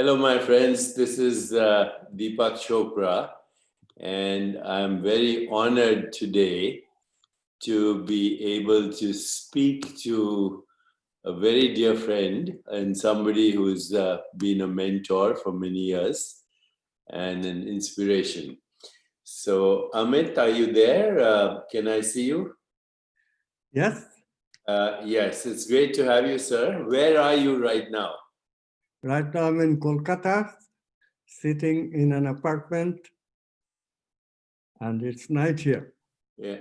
Hello, my friends. This is Deepak Chopra, and I'm very honored today to be able to speak to a very dear friend and somebody who's been a mentor for many years and an inspiration. So, Amit, are you there? Can I see you? Yes. Yes, it's great to have you, sir. Where are you right now? Right now I'm in Kolkata, sitting in an apartment, and it's night here. Yeah.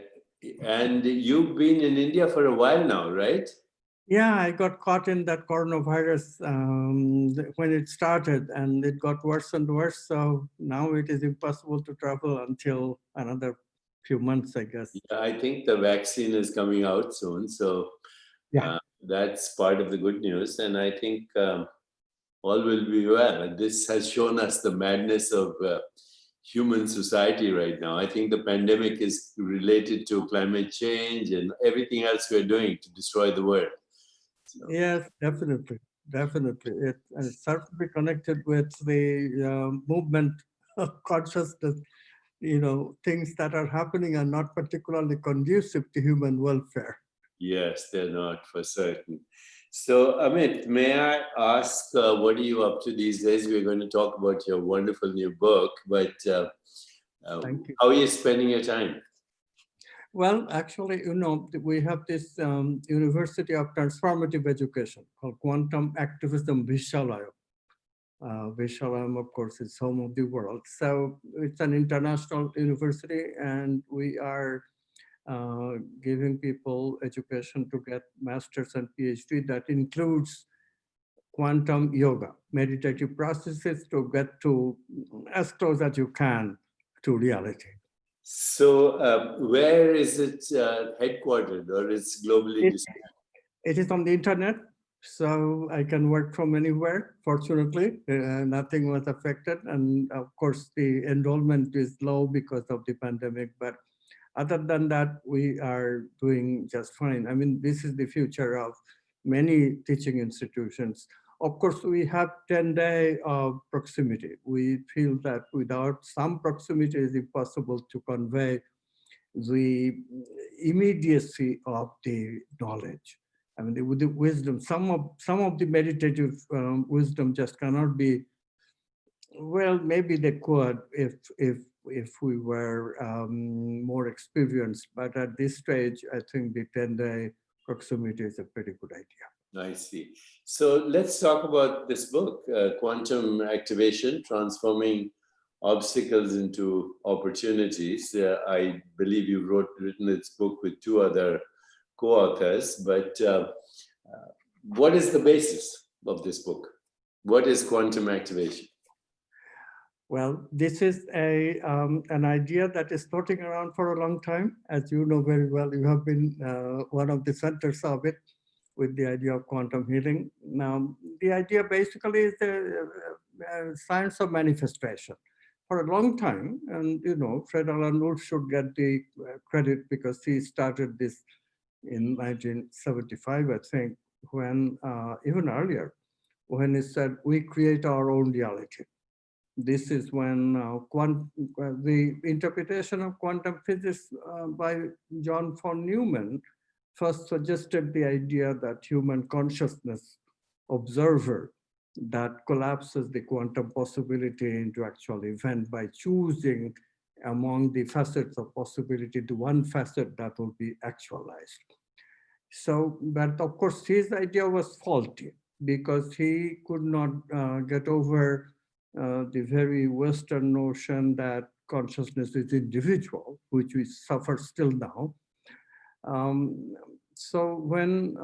And you've been in India for a while now, right? Yeah, I got caught in that coronavirus when it started, and it got worse and worse. So now it is impossible to travel until another few months, I guess. Yeah, I think the vaccine is coming out soon. So Yeah. that's part of the good news. And I think all will be well. And this has shown us the madness of human society right now. I think the pandemic is related to climate change and everything else we're doing to destroy the world. So, Yes, definitely. Definitely. It's certainly connected with the movement of consciousness. Things that are happening are not particularly conducive to human welfare. yes, they're not for certain. So, Amit, may I ask, what are you up to these days? We're going to talk about your wonderful new book, but Thank you. how are you spending your time? Well, actually, we have this University of Transformative Education called Quantum Activism Vishalaya. Vishalayam, of course, is home of the world. So it's an international university, and we are giving people education to get master's and PhD. That includes quantum yoga, meditative processes to get to as close as you can to reality. So, where is it headquartered, or it's globally It, distributed? it is on the internet, so I can work from anywhere. Fortunately, nothing was affected. And of course, the enrollment is low because of the pandemic. But other than that, we are doing just fine. I mean, this is the future of many teaching institutions. Of course, we have 10-day of proximity. We feel that without some proximity, it is impossible to convey the immediacy of the knowledge. I mean, the wisdom, some of the meditative wisdom just cannot be. Well, maybe they could if we were more experienced, but at this stage, I think the 10-day proximity is a pretty good idea. I see. So let's talk about this book, Quantum Activation, Transforming Obstacles into Opportunities. I believe you written this book with two other co-authors, but what is the basis of this book? What is quantum activation? Well, this is an idea that is floating around for a long time. As you know very well, you have been one of the centers of it with the idea of quantum healing. Now, the idea basically is the science of manifestation. For a long time, and Fred Alan Wood should get the credit because he started this in 1975, I think, when even earlier, when he said, we create our own reality. This is when the interpretation of quantum physics by John von Neumann first suggested the idea that human consciousness observer that collapses the quantum possibility into actual event by choosing among the facets of possibility the one facet that will be actualized. So, but of course, his idea was faulty because he could not get over the very Western notion that consciousness is individual, which we suffer still now. So when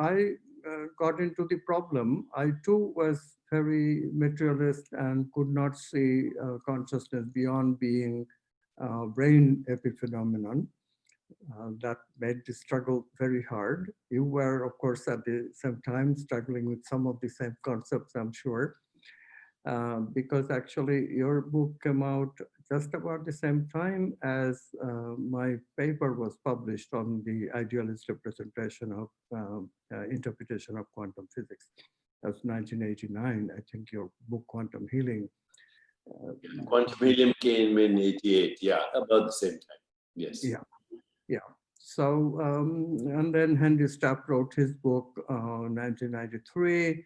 I got into the problem, I too was very materialist and could not see consciousness beyond being brain epiphenomenon. That made the struggle very hard. You were, of course, at the same time struggling with some of the same concepts, I'm sure, because actually your book came out just about the same time as my paper was published on the idealist representation of interpretation of quantum physics. That's 1989. I think your book, Quantum Healing. Quantum Helium came in 88, yeah, about the same time. Yes. Yeah, yeah. So, and then Henry Stapp wrote his book, 1993.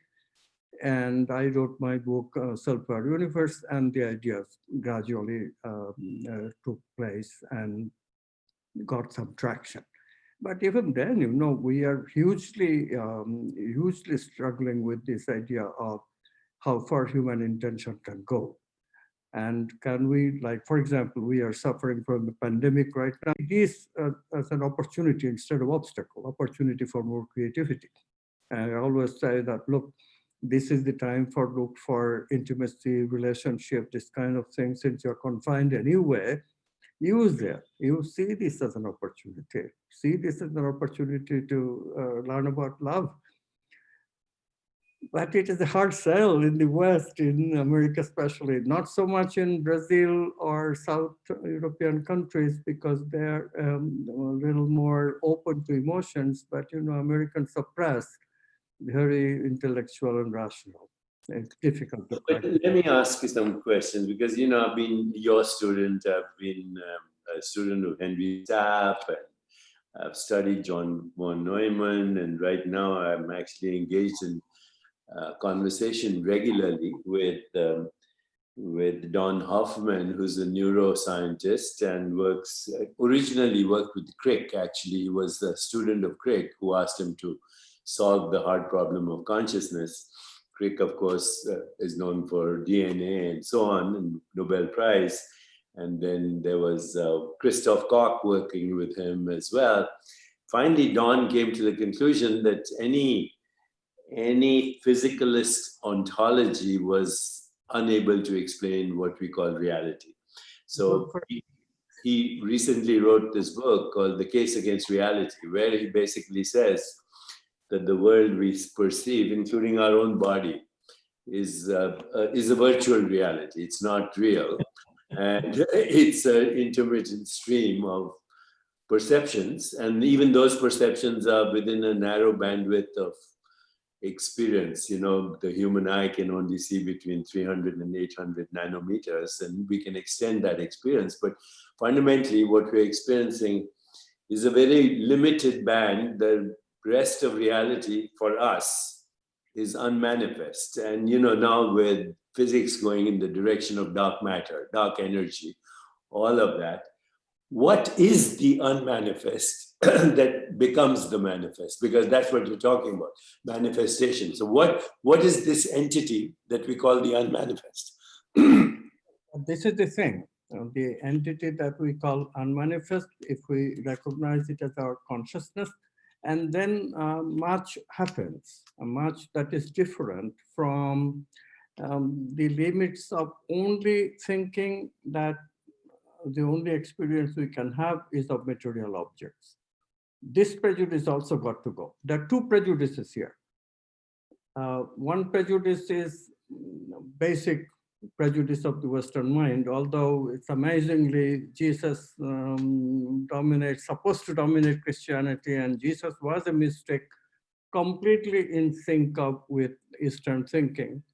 And I wrote my book, Self-Aware Universe, and the ideas gradually took place and got some traction. But even then, we are hugely struggling with this idea of how far human intention can go. And can we, like, for example, we are suffering from the pandemic right now. It is as an opportunity instead of obstacle, opportunity for more creativity. And I always say that, look, this is the time for look for intimacy, relationship, this kind of thing. Since you're confined anyway, use it. You see this as an opportunity. See this as an opportunity to learn about love. But it is a hard sell in the West, in America especially, not so much in Brazil or South European countries because they're a little more open to emotions, but Americans suppress, very intellectual and rational. It's difficult to But practice. let me ask you some questions because, I've been your student, I've been a student of Henry Stapp, and I've studied John von Neumann, and right now I'm actually engaged in conversation regularly with Don Hoffman, who's a neuroscientist and originally worked with Crick. Actually, he was a student of Crick who asked him to solve the hard problem of consciousness. Crick, of course, is known for DNA and so on, and Nobel Prize. And then there was Christoph Koch working with him as well. Finally, Don came to the conclusion that any physicalist ontology was unable to explain what we call reality. So he recently wrote this book called The Case Against Reality, where he basically says that the world we perceive, including our own body, is a virtual reality. It's not real. And it's an intermittent stream of perceptions. And even those perceptions are within a narrow bandwidth of experience. The human eye can only see between 300 and 800 nanometers, and we can extend that experience. But fundamentally, what we're experiencing is a very limited band. The rest of reality for us is unmanifest. And, now with physics going in the direction of dark matter, dark energy, all of that, what is the unmanifest that becomes the manifest? Because that's what you're talking about, manifestation. So what is this entity that we call the unmanifest? This is the thing. The entity that we call unmanifest, if we recognize it as our consciousness, and then much happens, much that is different from the limits of only thinking that the only experience we can have is of material objects. This prejudice also got to go. There are two prejudices here. One prejudice is basic prejudice of the Western mind, although it's amazingly Jesus supposed to dominate Christianity, and Jesus was a mistake, completely in sync up with Eastern thinking.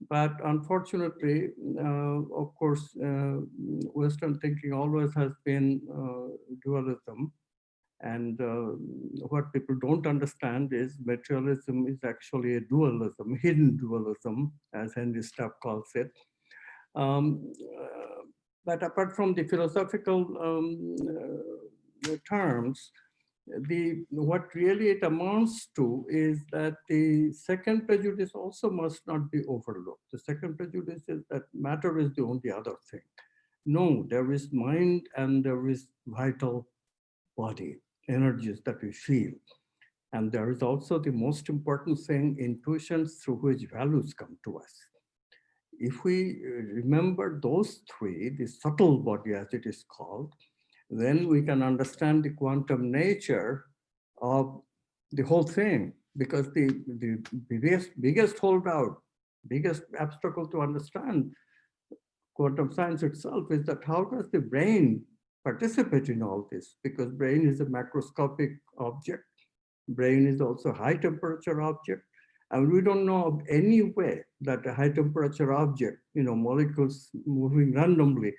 But unfortunately, of course, Western thinking always has been dualism. And what people don't understand is materialism is actually a dualism, hidden dualism, as Henry Stapp calls it. But apart from the philosophical terms, what really it amounts to is that the second prejudice also must not be overlooked. The second prejudice is that matter is the only other thing. No, there is mind and there is vital body, energies that we feel. And there is also the most important thing, intuitions through which values come to us. If we remember those three, the subtle body as it is called, then we can understand the quantum nature of the whole thing, because the biggest holdout, biggest obstacle to understand quantum science itself is that how does the brain participate in all this? Because brain is a macroscopic object. Brain is also high temperature object. And we don't know of any way that a high temperature object, molecules moving randomly,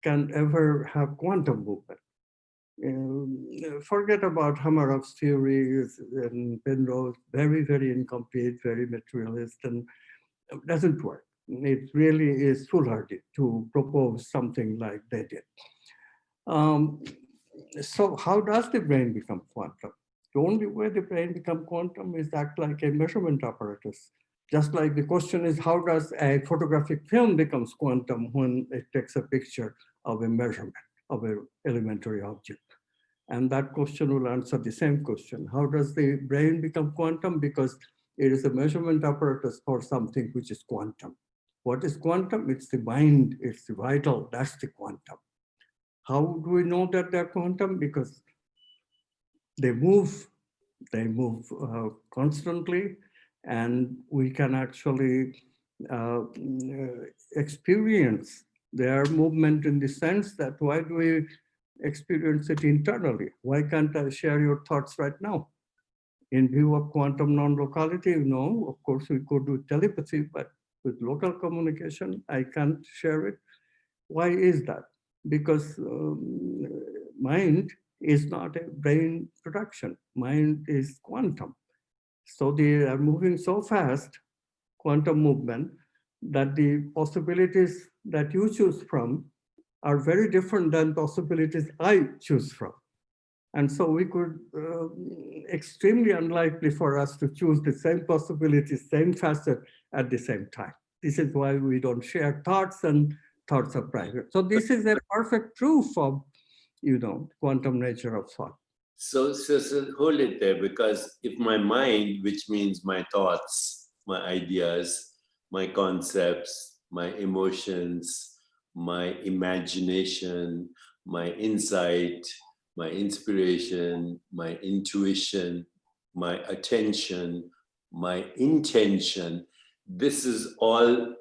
can ever have quantum movement. Forget about Hammurabi's theories and Penrose, very, very incomplete, very materialist, and it doesn't work. It really is foolhardy to propose something like they did. So how does the brain become quantum? The only way the brain becomes quantum is act like a measurement apparatus. Just like the question is, how does a photographic film becomes quantum when it takes a picture of a measurement of an elementary object? And that question will answer the same question. How does the brain become quantum? Because it is a measurement apparatus for something which is quantum. What is quantum? It's the mind, it's the vital, that's the quantum. How do we know that they're quantum? Because they move constantly, and we can actually experience their movement in the sense that why do we experience it internally? Why can't I share your thoughts right now? In view of quantum non-locality, of course we could do telepathy, but with local communication, I can't share it. Why is that? Because mind is not a brain production. Mind is quantum. So they are moving so fast, quantum movement, that the possibilities that you choose from are very different than possibilities I choose from. And so we could, extremely unlikely for us to choose the same possibilities, same facet at the same time. This is why we don't share thoughts, and thoughts are private. So this is a perfect proof of, quantum nature of thought. So hold it there, because if my mind, which means my thoughts, my ideas, my concepts, my emotions, my imagination, my insight, my inspiration, my intuition, my attention, my intention, this is all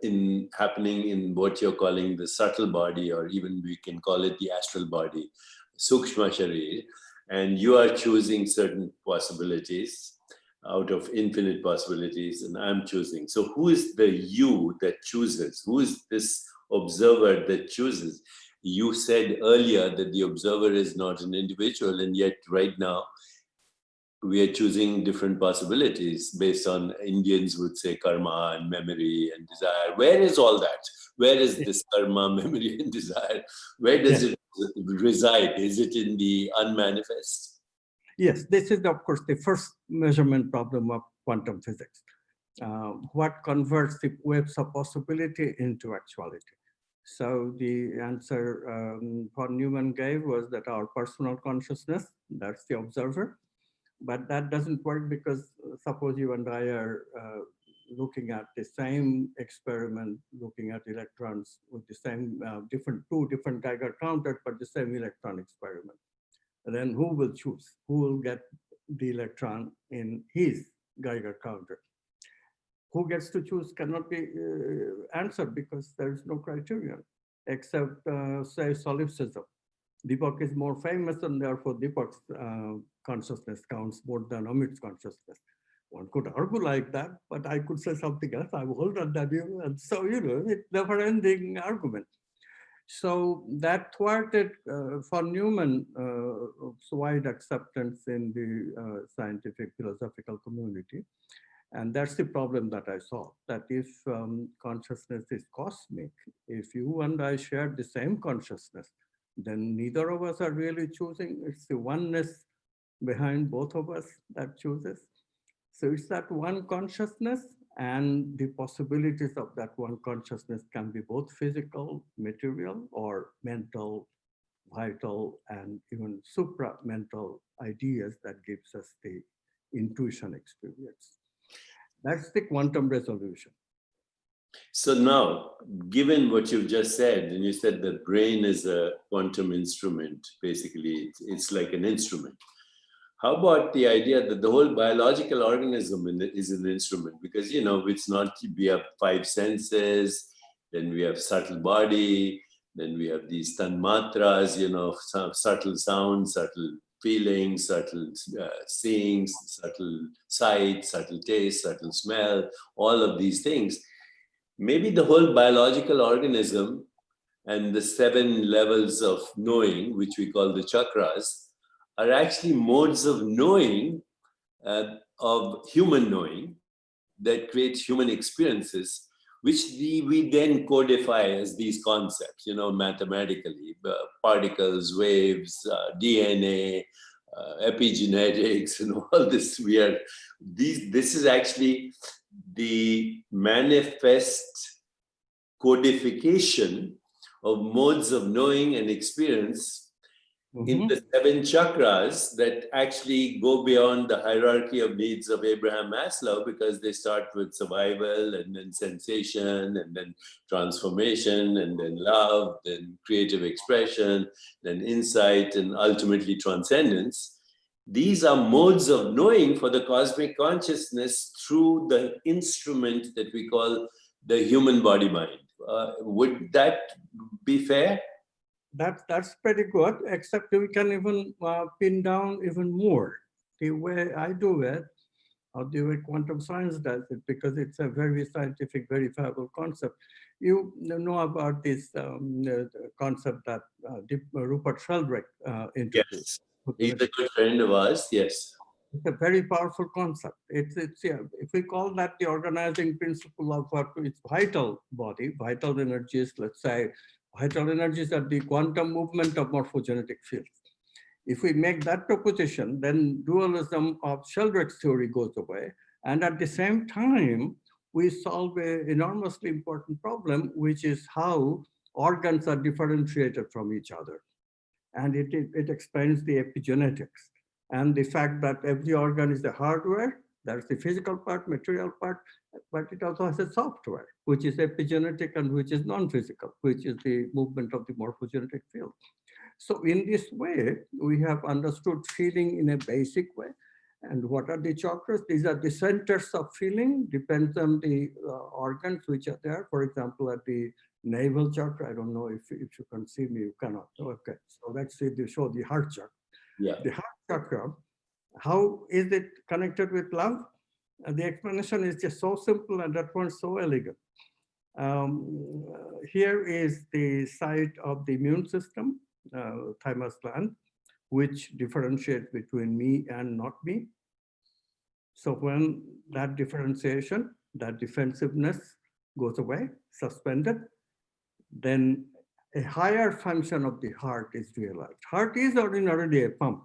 happening in what you're calling the subtle body, or even we can call it the astral body, Sukshma Sharir. And you are choosing certain possibilities out of infinite possibilities, and I'm choosing. So who is the you that chooses? Who is this observer that chooses? You said earlier that the observer is not an individual, and yet right now we are choosing different possibilities based on, Indians would say, karma and memory and desire. Where is all that? Where is this karma, memory, and desire? Where does it reside? Is it in the unmanifest? Yes, this is, of course, the first measurement problem of quantum physics. What converts the waves of possibility into actuality? So the answer von Neumann gave was that our personal consciousness, that's the observer. But that doesn't work because suppose you and I are looking at the same experiment, looking at electrons with the same two different Geiger counters, but the same electron experiment. And then who will choose? Who will get the electron in his Geiger counter? Who gets to choose cannot be answered because there is no criterion except, say, solipsism. Deepak is more famous, and therefore Deepak's consciousness counts more than Amit's consciousness. One could argue like that, but I could say something else. I'm older than you, and so it's never-ending argument. So that thwarted von Neumann's wide acceptance in the scientific philosophical community. And that's the problem that I saw, that if consciousness is cosmic, if you and I share the same consciousness, then neither of us are really choosing. It's the oneness behind both of us that chooses. So it's that one consciousness, and the possibilities of that one consciousness can be both physical, material, or mental, vital, and even supra-mental ideas that gives us the intuition experience. That's the quantum resolution. So now, given what you've just said, and you said the brain is a quantum instrument, basically, it's like an instrument. How about the idea that the whole biological organism is an instrument? Because, it's not, we have 5 senses, then we have subtle body, then we have these tanmatras, subtle sound, subtle feelings, subtle seeing, subtle sight, subtle taste, subtle smell, all of these things. Maybe the whole biological organism and the 7 levels of knowing, which we call the chakras, are actually modes of knowing, of human knowing, that creates human experiences, which we then codify as these concepts, mathematically, particles, waves, DNA, epigenetics, and all this. This is actually the manifest codification of modes of knowing and experience in the 7 chakras that actually go beyond the hierarchy of needs of Abraham Maslow, because they start with survival and then sensation and then transformation and then love, then creative expression, then insight, and ultimately transcendence. These are modes of knowing for the cosmic consciousness through the instrument that we call the human body mind. Would that be fair? That's pretty good, except we can even pin down even more. The way I do it, or the way quantum science does it, because it's a very scientific, verifiable concept. You know about this concept that Rupert Sheldrake introduced. Yes, he's a good friend of ours, yes. It's a very powerful concept. It's yeah, if we call that the organizing principle of what is vital body, vital energies, let's say, vital energies are the quantum movement of morphogenetic fields. If we make that proposition, then dualism of Sheldrake's theory goes away. And at the same time, we solve an enormously important problem, which is how organs are differentiated from each other. And it explains the epigenetics and the fact that every organ is the hardware, that's the physical part, material part, but it also has a software, which is epigenetic and which is non-physical, which is the movement of the morphogenetic field. So in this way, we have understood feeling in a basic way. And what are the chakras? These are the centers of feeling, depends on the organs which are there. For example, at the navel chakra, I don't know if you can see me, you cannot. Okay, so let's see, they show the heart chakra. Yeah. The heart chakra, how is it connected with love? The explanation is just so simple and that one's so elegant. Here is the site of the immune system, thymus gland, which differentiates between me and not me. So when that differentiation, that defensiveness goes away, suspended, then a higher function of the heart is realized. Heart is ordinarily a pump,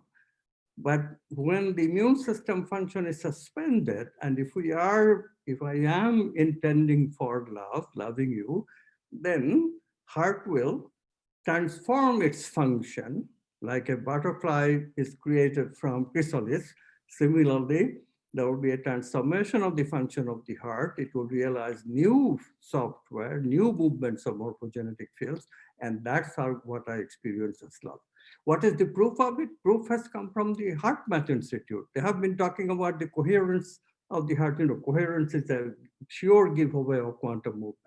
but when the immune system function is suspended, and if I am intending for love, loving you, then heart will transform its function, like a butterfly is created from chrysalis. Similarly, there will be a transformation of the function of the heart. It will realize new software, new movements of morphogenetic fields, and that's what I experience as love. What is the proof of it? Proof has come from the HeartMath Institute. They have been talking about the coherence of the heart. Coherence is a pure giveaway of quantum movement.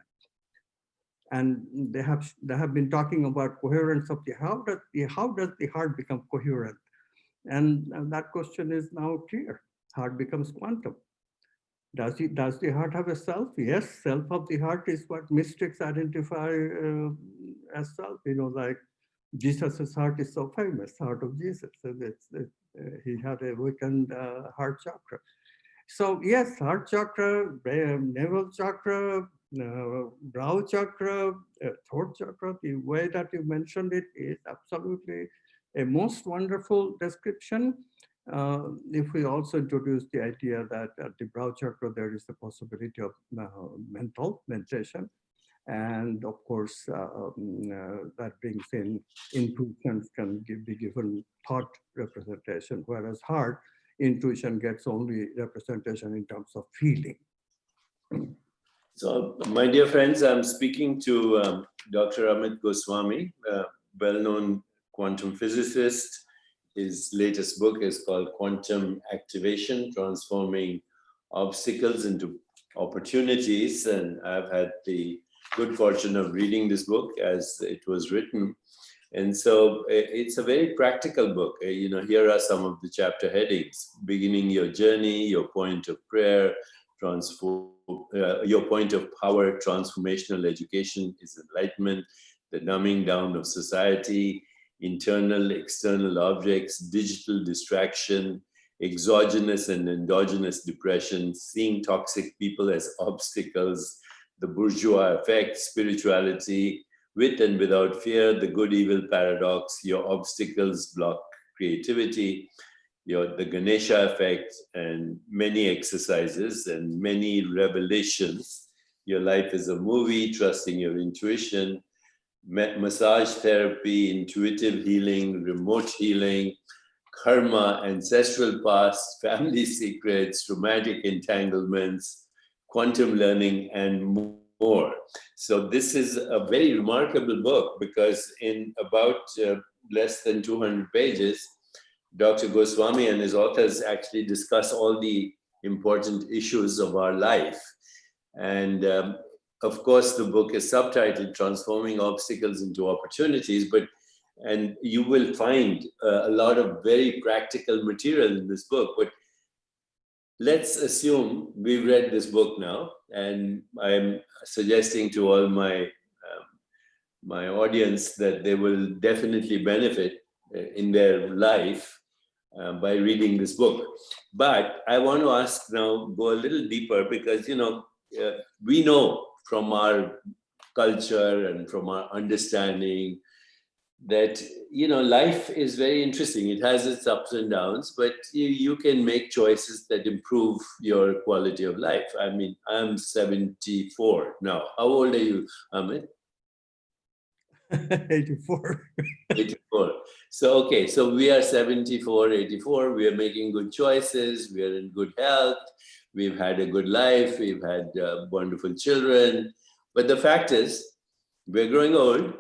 And they have been talking about coherence of how does the heart become coherent? And that question is now clear. Heart becomes quantum. Does the heart have a self? Yes, self of the heart is what mystics identify as self. Like Jesus' heart is so famous, heart of Jesus. So he had a awakened heart chakra. So yes, heart chakra, navel chakra, brow chakra, throat chakra, the way that you mentioned it is absolutely a most wonderful description. If we also introduce the idea that at the brow chakra, there is the possibility of meditation. And of course, that brings in intuitions can be given thought representation, whereas heart, intuition gets only representation in terms of feeling. So, my dear friends, I'm speaking to Dr. Amit Goswami, a well-known quantum physicist. His latest book is called Quantum Activation, Transforming Obstacles into Opportunities. And I've had the good fortune of reading this book as it was written. And so it's a very practical book. Here are some of the chapter headings: beginning your journey, your point of prayer, your point of power, transformational education is enlightenment, the numbing down of society, internal, external objects, digital distraction, exogenous and endogenous depression, seeing toxic people as obstacles, the bourgeois effect, spirituality, with and without fear, the good-evil paradox, your obstacles block creativity, the Ganesha effect, and many exercises and many revelations. Your life is a movie, trusting your intuition, massage therapy, intuitive healing, remote healing, karma, ancestral past, family secrets, romantic entanglements, quantum learning, and more. So this is a very remarkable book because in about less than 200 pages, Dr. Goswami and his authors actually discuss all the important issues of our life. And of course, the book is subtitled Transforming Obstacles into Opportunities, and you will find a lot of very practical material in this book. But let's assume we've read this book now, and I'm suggesting to all my audience that they will definitely benefit in their life by reading this book. But I want to ask now, go a little deeper, because we know from our culture and from our understanding that life is very interesting. It has its ups and downs, but you can make choices that improve your quality of life. I mean, I'm 74 now. How old are you, Amit? 84. 84. So okay, so we are 74, 84. We are making good choices. We are in good health. We've had a good life. We've had wonderful children. But the fact is, we're growing old.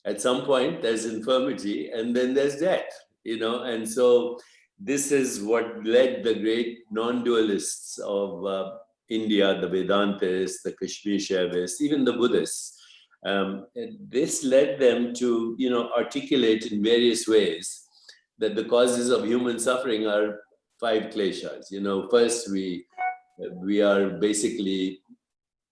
At some point, there's infirmity, and then there's death, And so this is what led the great non-dualists of India, the Vedantists, the Kashmir Shaivists, even the Buddhists. This led them to, articulate in various ways that the causes of human suffering are 5 kleshas. First, we are basically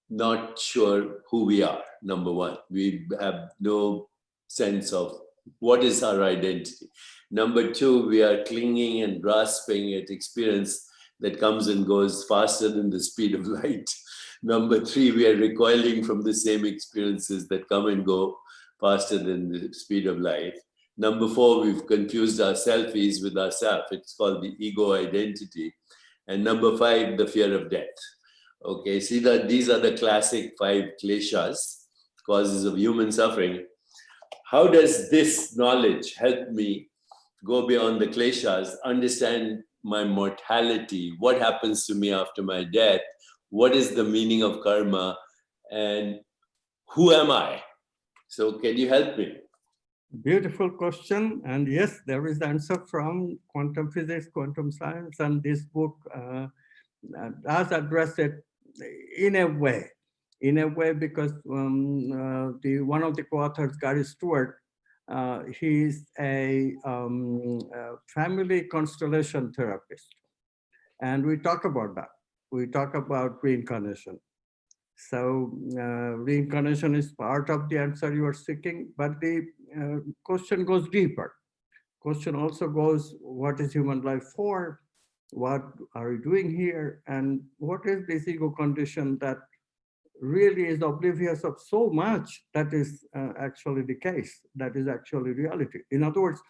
not sure who we are, number one. We have no sense of what is our identity. Number 2, we are clinging and grasping at experience that comes and goes faster than the speed of light. Number 3, we are recoiling from the same experiences that come and go faster than the speed of light. Number 4, we've confused our selfies with ourself. It's called the ego identity. And number 5, the fear of death. Okay, see that these are the classic 5 kleshas, causes of human suffering. How does this knowledge help me go beyond the kleshas, understand my mortality, what happens to me after my death, what is the meaning of karma, and who am I? So can you help me? Beautiful question. And yes, there is the answer from quantum physics, quantum science, and this book does address it in a way, because one of the co-authors, Gary Stewart, he's a family constellation therapist. And we talk about that. We talk about reincarnation. So reincarnation is part of the answer you are seeking, but the question goes deeper. Question also goes, what is human life for? What are you doing here? And what is this ego condition that really is oblivious of so much that is actually the case, that is actually reality. In other words,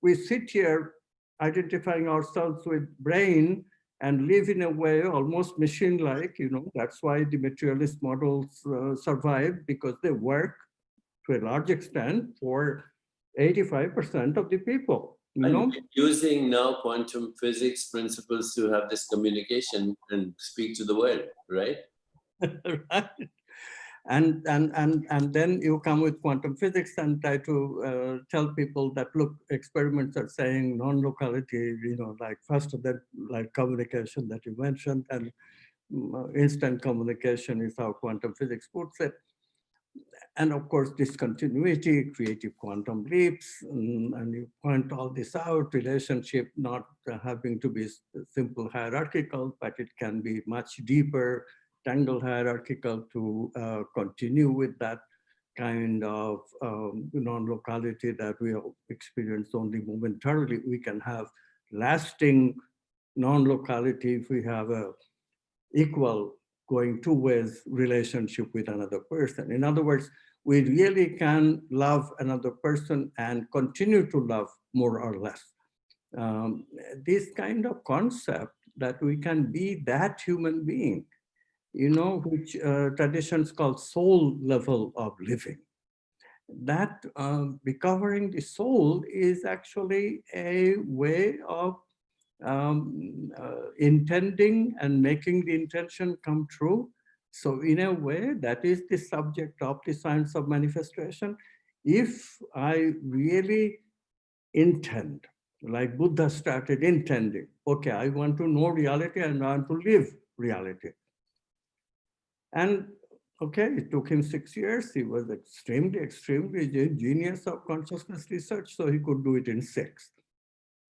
we sit here identifying ourselves with brain and live in a way almost machine-like, that's why the materialist models survive, because they work to a large extent for 85% of the people. Using now quantum physics principles to have this communication and speak to the world, right? Right. And then you come with quantum physics and try to tell people that, look, experiments are saying non-locality, like faster than like communication that you mentioned, and instant communication is how quantum physics puts it. And of course, discontinuity, creative quantum leaps, and you point all this out, relationship not having to be simple hierarchical, but it can be much deeper, tangled hierarchical to continue with that kind of non-locality that we experience only momentarily. We can have lasting non-locality if we have a equal going two ways relationship with another person. In other words, we really can love another person and continue to love more or less. This kind of concept that we can be that human being, which traditions call soul level of living. That recovering the soul is actually a way of intending and making the intention come true. So in a way, that is the subject of the science of manifestation. If I really intend, like Buddha started intending, okay, I want to know reality and I want to live reality. And okay, it took him 6 years. He was extremely genius of consciousness research, so he could do it in 6.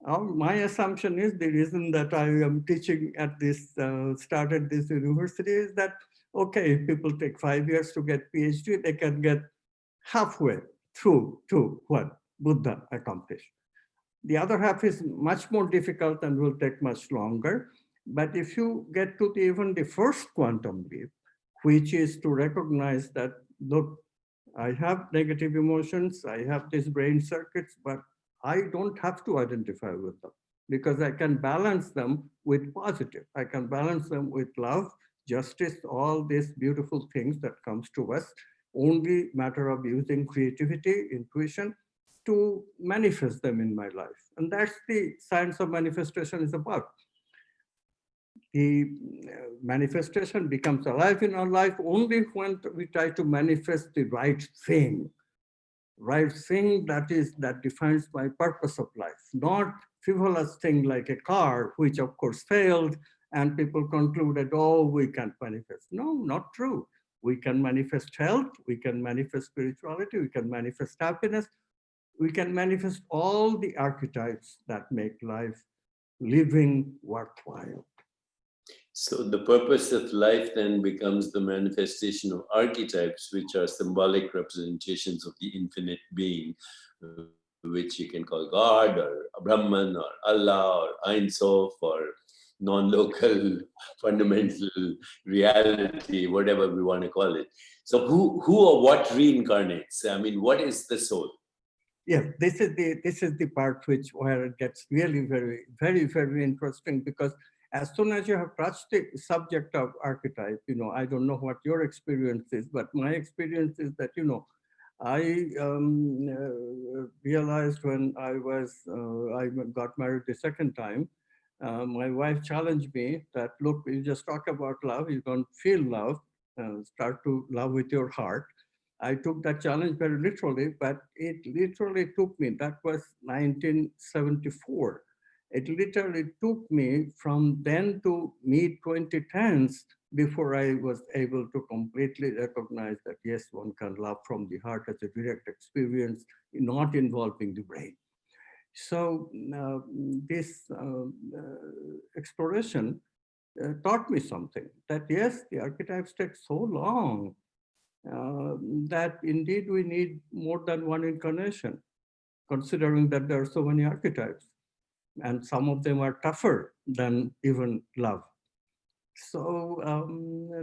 My assumption is the reason that I am teaching at this, started this university is that, okay, if people take 5 years to get PhD, they can get halfway through to what Buddha accomplished. The other half is much more difficult and will take much longer. But if you get to even the first quantum leap, which is to recognize that, look, I have negative emotions, I have these brain circuits, but I don't have to identify with them because I can balance them with positive. I can balance them with love, justice, all these beautiful things that comes to us. Only matter of using creativity, intuition to manifest them in my life. And that's the science of manifestation is about. The manifestation becomes alive in our life only when we try to manifest the right thing that defines my purpose of life, not frivolous thing like a car, which of course failed, and people concluded, oh, we can't manifest. No, not true. We can manifest health, we can manifest spirituality, we can manifest happiness, we can manifest all the archetypes that make life living worthwhile. So the purpose of life then becomes the manifestation of archetypes, which are symbolic representations of the infinite being, which you can call God or Brahman or Allah or Ein Sof or non-local fundamental reality, whatever we want to call it. So who or what reincarnates? I mean, what is the soul? Yes, this is the part where it gets really very interesting, because as soon as you have touched the subject of archetype, I don't know what your experience is, but my experience is that, I realized when I got married the second time, my wife challenged me that, look, you just talk about love, you don't feel love, start to love with your heart. I took that challenge very literally, but it literally took me, that was 1974. It literally took me from then to mid-2010s before I was able to completely recognize that, yes, one can love from the heart as a direct experience, not involving the brain. So this exploration taught me something, that yes, the archetypes take so long that indeed we need more than one incarnation, considering that there are so many archetypes, and some of them are tougher than even love. So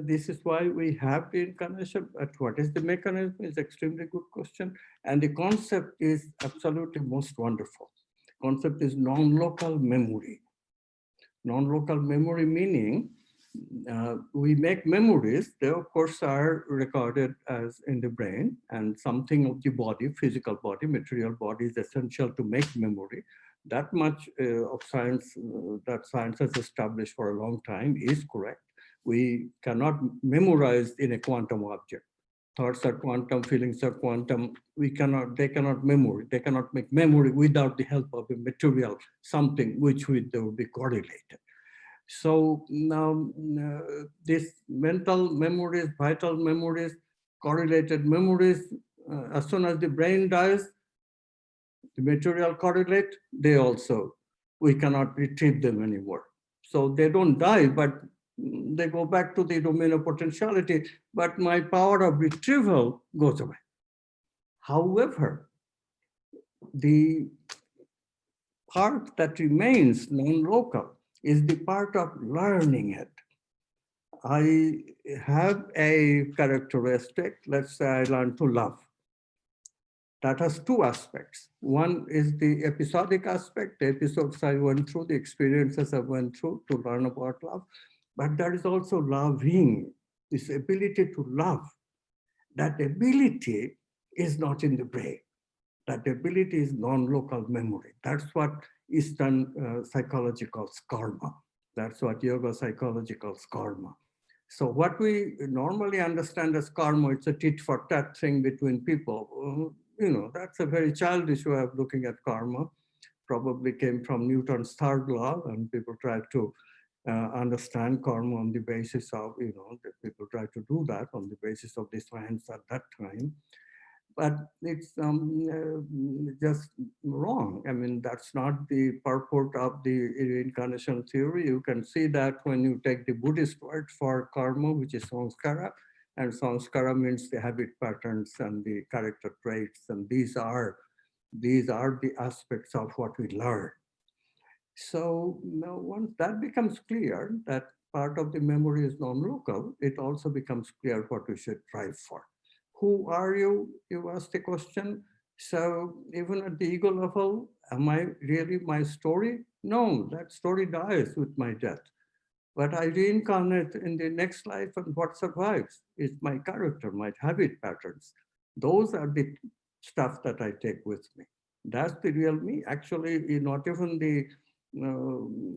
this is why we have the incarnation. But what is the mechanism is extremely good question. And the concept is absolutely most wonderful. Concept is non-local memory. Non-local memory meaning we make memories. They of course are recorded as in the brain, and something of the body, physical body, material body is essential to make memory. That much of science that science has established for a long time is correct. We cannot memorize in a quantum object. Thoughts are quantum, feelings are quantum. They cannot make memory without the help of a material, something which would be correlated. So now this mental memories, vital memories, correlated memories, as soon as the brain dies, the material correlate, we cannot retrieve them anymore. So they don't die, but they go back to the domain of potentiality, but my power of retrieval goes away. However, the part that remains non-local is the part of learning it. I have a characteristic, let's say I learn to love. That has two aspects. One is the episodic aspect, the episodes I went through, the experiences I went through to learn about love. But there is also loving, this ability to love. That ability is not in the brain. That ability is non-local memory. That's what Eastern psychology calls karma. That's what yoga psychology calls karma. So what we normally understand as karma, it's a tit for tat thing between people. That's a very childish way of looking at karma. Probably came from Newton's third law, and people try to understand karma on the basis of, people try to do that on the basis of the science at that time. But it's just wrong. I mean, that's not the purport of the reincarnation theory. You can see that when you take the Buddhist word for karma, which is samskara, and samskara means the habit patterns and the character traits, and these are the aspects of what we learn. So now once that becomes clear, that part of the memory is non-local, it also becomes clear what we should strive for. Who are you? You asked the question. So even at the ego level, am I really my story? No, that story dies with my death. But I reincarnate in the next life, and what survives is my character, my habit patterns. Those are the stuff that I take with me. That's the real me. Actually, not even the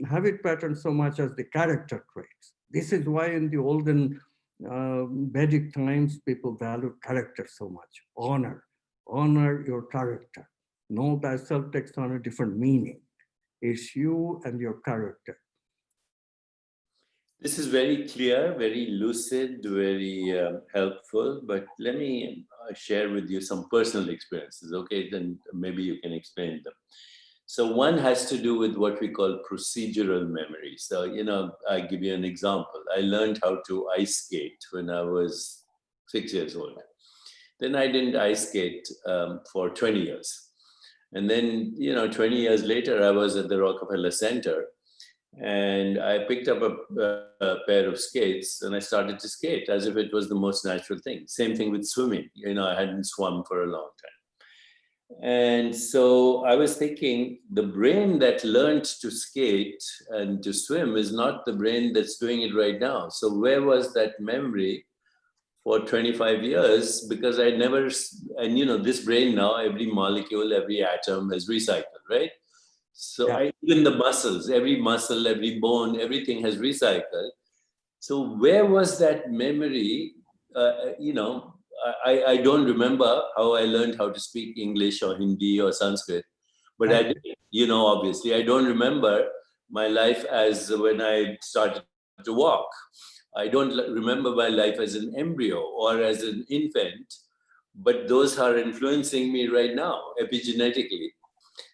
habit patterns so much as the character traits. This is why in the olden Vedic times, people valued character so much. Honor your character. Know thyself takes on a different meaning. It's you and your character. This is very clear, very lucid, very helpful, but let me share with you some personal experiences, okay? Then maybe you can explain them. So one has to do with what we call procedural memory. So, I give you an example. I learned how to ice skate when I was 6 years old. Then I didn't ice skate for 20 years. And then, 20 years later, I was at the Rockefeller Center, and I picked up a pair of skates and I started to skate as if it was the most natural thing. Same thing with swimming. I hadn't swum for a long time. And so I was thinking, the brain that learned to skate and to swim is not the brain that's doing it right now. So where was that memory for 25 years? Because I never, and this brain now, every molecule, every atom has recycled, right? So Yeah. even the muscles, every muscle, every bone, everything has recycled. So where was that memory? I don't remember how I learned how to speak English or Hindi or Sanskrit, but I did, obviously. I don't remember my life as when I started to walk. I don't remember my life as an embryo or as an infant, but those are influencing me right now, epigenetically.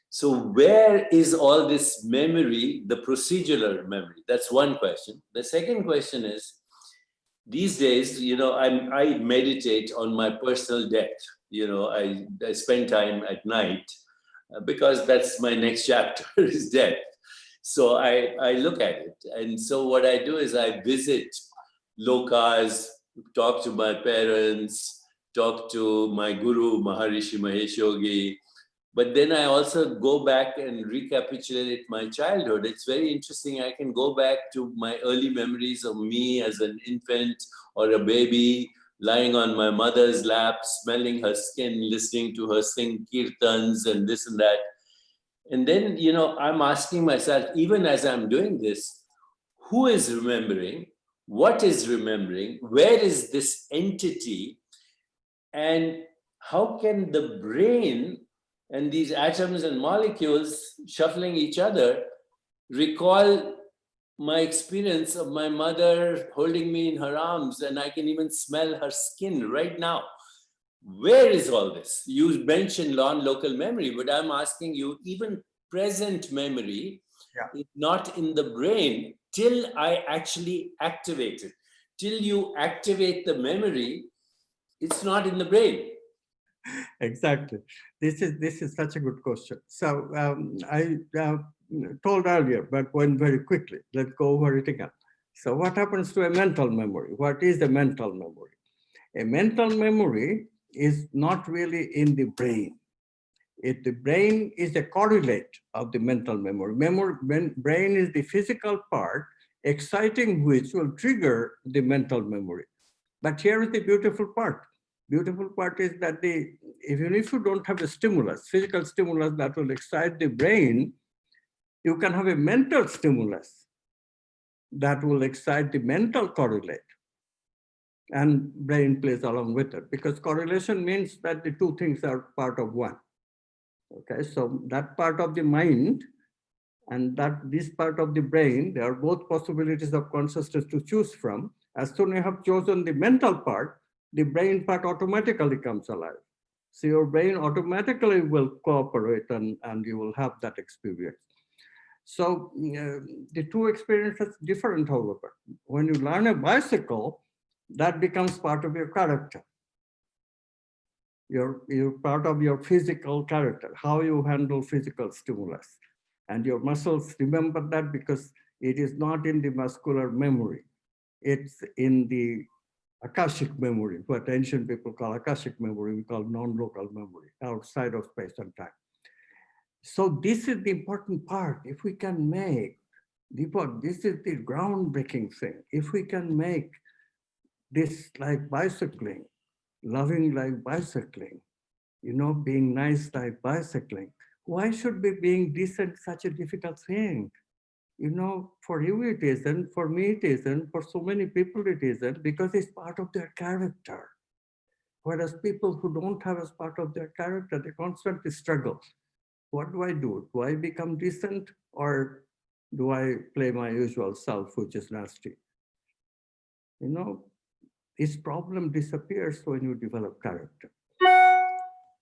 So where is all this memory, the procedural memory? That's one question. The second question is, these days, I meditate on my personal death. I spend time at night because that's my next chapter is death. So I look at it. And so what I do is I visit lokas, talk to my parents, talk to my guru, Maharishi Mahesh Yogi. But then I also go back and recapitulate my childhood. It's very interesting. I can go back to my early memories of me as an infant or a baby, lying on my mother's lap, smelling her skin, listening to her sing kirtans and this and that. And then, I'm asking myself, even as I'm doing this, who is remembering? What is remembering? Where is this entity? And how can the brain and these atoms and molecules shuffling each other recall my experience of my mother holding me in her arms, and I can even smell her skin right now. Where is all this? You mentioned non-local memory, but I'm asking you, even present memory Yeah, is not in the brain till I actually activate it. Till you activate the memory, it's not in the brain. exactly. This is such a good question. So I told earlier, but went very quickly. Let's go over it again. So what happens to a mental memory? What is a mental memory? A mental memory is not really in the brain. The brain is a correlate of the mental memory. Brain is the physical part, exciting which will trigger the mental memory. But here is the beautiful part. Beautiful part is that even if you don't have a stimulus, physical stimulus that will excite the brain, you can have a mental stimulus that will excite the mental correlate, and brain plays along with it, because correlation means that the two things are part of one. Okay, so that part of the mind and that this part of the brain, there are both possibilities of consciousness to choose from. As soon as you have chosen the mental part, the brain part automatically comes alive. So your brain automatically will cooperate, and you will have that experience. So the two experiences different, however. When you learn a bicycle, that becomes part of your character. You're part of your physical character, how you handle physical stimulus. And your muscles remember that because it is not in the muscular memory. It's in the Akashic memory, what ancient people call Akashic memory, we call non-local memory, outside of space and time. So this is the important part. If we can make, Deepak, this is the groundbreaking thing. If we can make this like bicycling, loving like bicycling, being nice like bicycling. Why should be being decent such a difficult thing? For you it isn't, for me it isn't, for so many people it isn't, because it's part of their character. Whereas people who don't have as part of their character, they constantly struggle. What do I do? Do I become decent, or do I play my usual self, which is nasty? You know, this problem disappears when you develop character.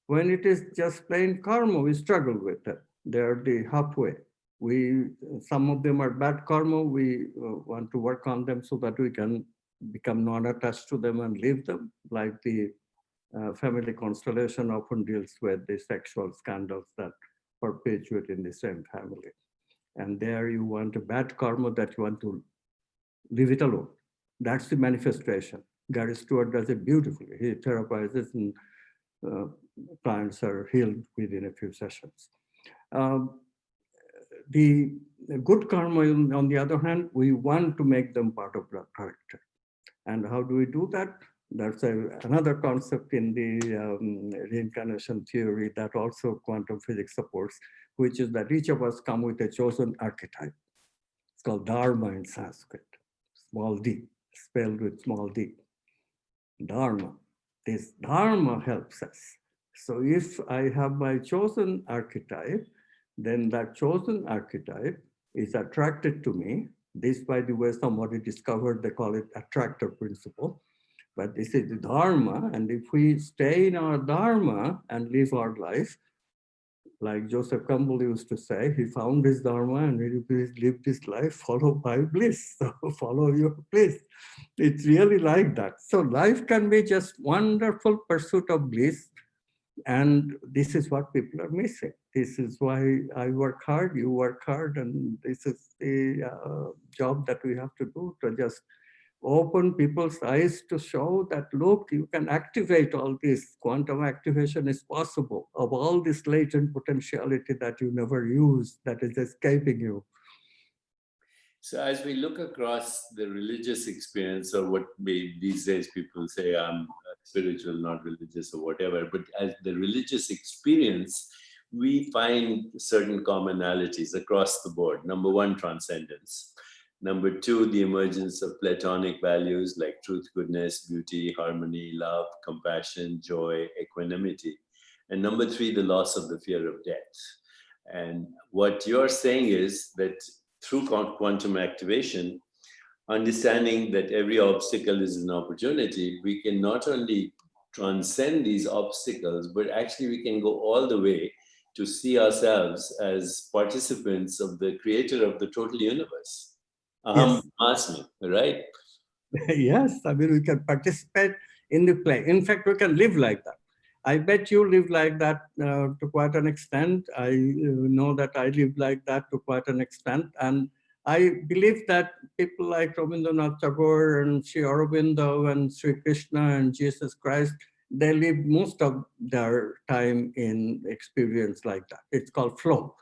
When it is just plain karma, we struggle with it. They're the halfway. Some of them are bad karma. We want to work on them so that we can become non-attached to them and leave them. Like the family constellation often deals with the sexual scandals that perpetuate in the same family. And there you want a bad karma that you want to leave it alone. That's the manifestation. Gary Stewart does it beautifully. He therapizes, and uh, clients are healed within a few sessions. Um, the good karma, on the other hand, we want to make them part of our character. And how do we do that? That's another concept in the reincarnation theory that also quantum physics supports, which is that each of us come with a chosen archetype. It's called dharma in Sanskrit, small d, spelled with small d. Dharma. This dharma helps us. So if I have my chosen archetype, then that chosen archetype is attracted to me. This, by the way, somebody discovered, they call it attractor principle. But this is the dharma. And if we stay in our dharma and live our life, like Joseph Campbell used to say, he found his dharma and he lived his life followed by bliss. So follow your bliss. It's really like that. So life can be just wonderful pursuit of bliss. And this is what people are missing. This is why I work hard, you work hard, and this is the job that we have to do, to just open people's eyes to show that, look, you can activate all this. Quantum activation is possible of all this latent potentiality that you never use, that is escaping you. So as we look across the religious experience, or what these days people say, I'm spiritual, not religious, or whatever, but as the religious experience, we find certain commonalities across the board. Number one, transcendence. Number two, the emergence of Platonic values like truth, goodness, beauty, harmony, love, compassion, joy, equanimity. And number three, the loss of the fear of death. And what you're saying is that through quantum activation, understanding that every obstacle is an opportunity, we can not only transcend these obstacles, but actually we can go all the way to see ourselves as participants of the creator of the total universe. Aham Brahmasmi, right? Yes, I mean, we can participate in the play. In fact, we can live like that. I bet you live like that to quite an extent. I know that I live like that to quite an extent. And I believe that people like Rabindranath Tagore and Sri Aurobindo and Sri Krishna and Jesus Christ, they live most of their time in experience like that. It's called flow.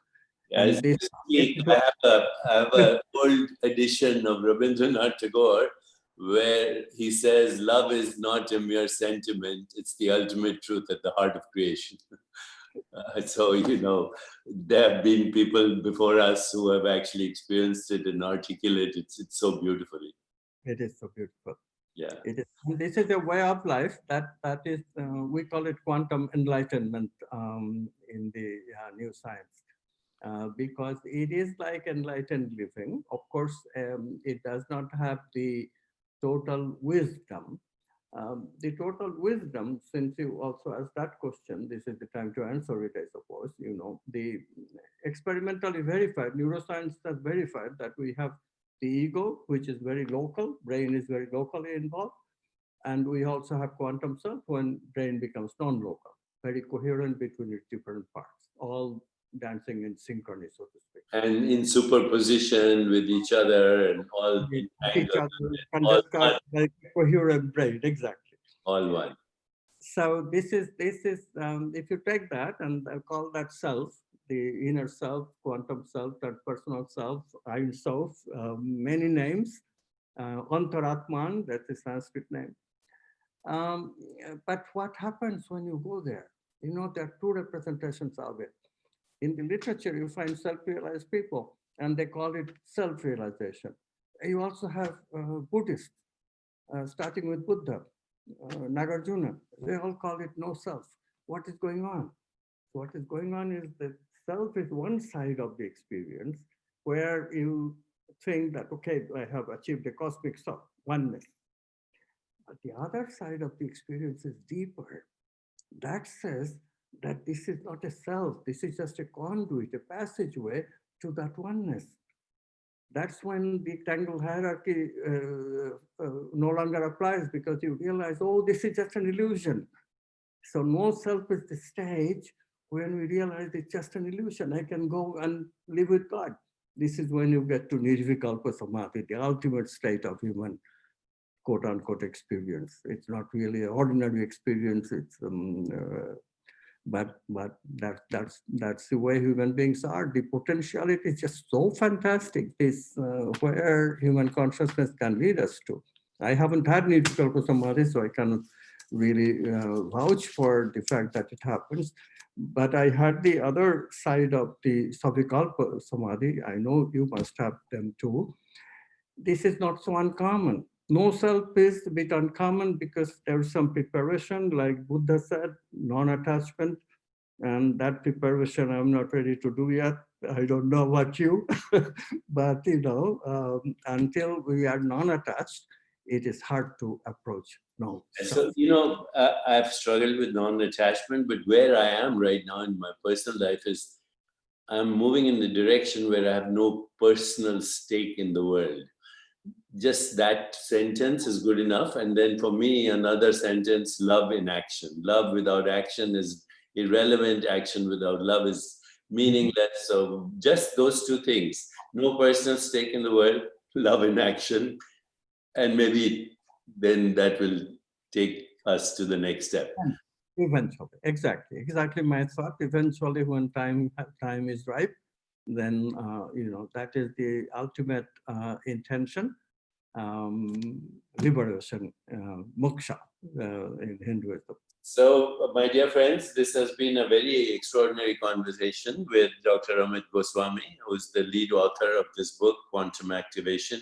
As And this, you speak, I have an old edition of Rabindranath Tagore where he says, love is not a mere sentiment, it's the ultimate truth at the heart of creation. So, there have been people before us who have actually experienced it and articulate it. It's so beautifully. it is so beautiful. Yeah. It is. This is a way of life that is, we call it quantum enlightenment in the new science. Because it is like enlightened living. Of course, it does not have the total wisdom. The total wisdom, since you also asked that question, this is the time to answer it, I suppose. The experimentally verified, neuroscience has verified that we have the ego, which is very local, brain is very locally involved. And we also have quantum self when brain becomes non-local, very coherent between its different parts, all dancing in synchrony, so to speak. And in superposition with each other and all Each other can describe like coherent brain, exactly. All one. So this is if you take that and call that self, the inner self, quantum self, that personal self, I self, many names, Antaratman, that's the Sanskrit name. But what happens when you go there? There are two representations of it. In the literature, you find self-realized people, and they call it self-realization. You also have Buddhists, starting with Buddha, Nagarjuna. They all call it no self. What is going on? What is going on is that self is one side of the experience where you think that, okay, I have achieved a cosmic self, oneness. But the other side of the experience is deeper. That says that this is not a self, this is just a conduit, a passageway to that oneness. That's when the tangle hierarchy no longer applies, because you realize, oh, this is just an illusion. So no self is the stage when we realize it's just an illusion. I can go and live with God. This is when you get to Nirvikalpa Samadhi, the ultimate state of human quote unquote experience. It's not really an ordinary experience. It's but that's the way human beings are. The potentiality is just so fantastic. This where human consciousness can lead us to. I haven't had Nirvikalpa Samadhi, so I cannot really vouch for the fact that it happens. But I had the other side of the Savikalpa Samadhi. I know you must have them too. This is not so uncommon. No self is a bit uncommon because there's some preparation, like Buddha said, non-attachment. And that preparation I'm not ready to do yet. I don't know about you, but until we are non-attached, it is hard to approach no self. So, I've struggled with non-attachment, but where I am right now in my personal life is I'm moving in the direction where I have no personal stake in the world. Just that sentence is good enough. And then for me, another sentence, love in action. Love without action is irrelevant. Action without love is meaningless. So just those two things, no personal stake in the world, love in action. And maybe then that will take us to the next step. Eventually, exactly my thought. Eventually, when time is ripe, then that is the ultimate intention. Liberation, moksha in Hinduism. So, my dear friends, this has been a very extraordinary conversation with Dr. Amit Goswami, who is the lead author of this book, Quantum Activation,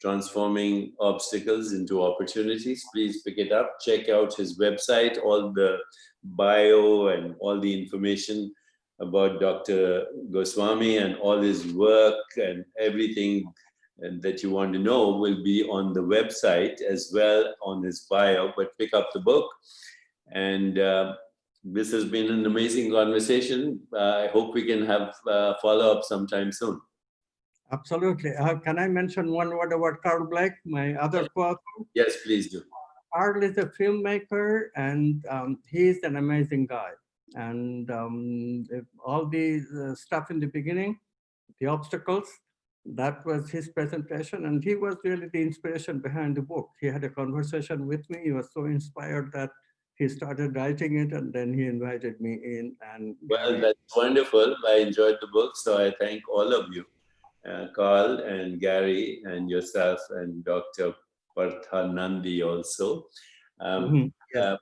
Transforming Obstacles into Opportunities. Please pick it up, check out his website, all the bio and all the information about Dr. Goswami and all his work and everything that you want to know will be on the website as well on his bio, but pick up the book. And this has been an amazing conversation. I hope we can have follow-up sometime soon. Absolutely. Can I mention one word about Carl Black, my other co-author? Yes, please do. Carl is a filmmaker, and he's an amazing guy. And all the stuff in the beginning, the obstacles, that was his presentation, and he was really the inspiration behind the book. He had a conversation with me. He was so inspired that he started writing it, and then he invited me in. And well, that's wonderful. I enjoyed the book, so I thank all of you, Carl and Gary and yourself and Dr. Parthanandi also. Yes.